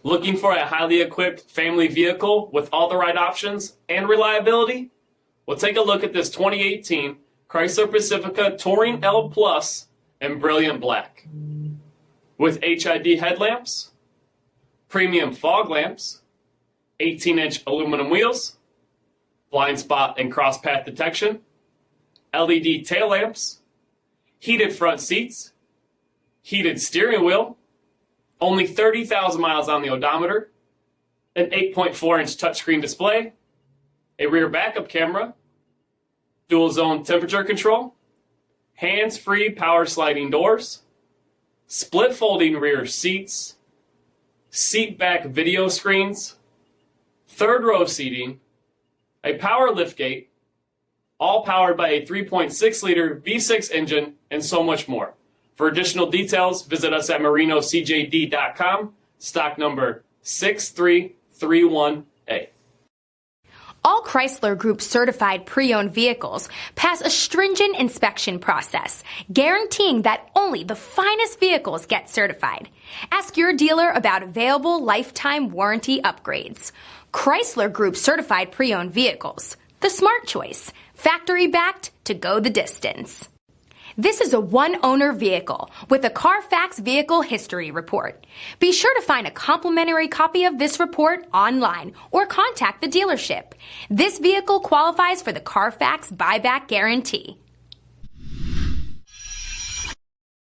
Looking for a highly equipped family vehicle with all the right options and reliability? Well, take a look at this 2018 Chrysler Pacifica Touring L Plus in brilliant black. With HID headlamps, premium fog lamps, 18-inch aluminum wheels, blind spot and cross path detection, LED tail lamps, heated front seats, heated steering wheel, only 30,000 miles on the odometer, an 8.4-inch touchscreen display, a rear backup camera, dual zone temperature control, hands-free power sliding doors, split folding rear seats, seat back video screens, third row seating, a power liftgate, all powered by a 3.6-liter V6 engine, and so much more. For additional details, visit us at marinocjd.com, stock number 6331A. All Chrysler Group certified pre-owned vehicles pass a stringent inspection process, guaranteeing that only the finest vehicles get certified. Ask your dealer about available lifetime warranty upgrades. Chrysler Group certified pre-owned vehicles, the smart choice, factory backed to go the distance. This is a one-owner vehicle with a CARFAX Vehicle History Report. Be sure to find a complimentary copy of this report online or contact the dealership. This vehicle qualifies for the CARFAX Buyback Guarantee.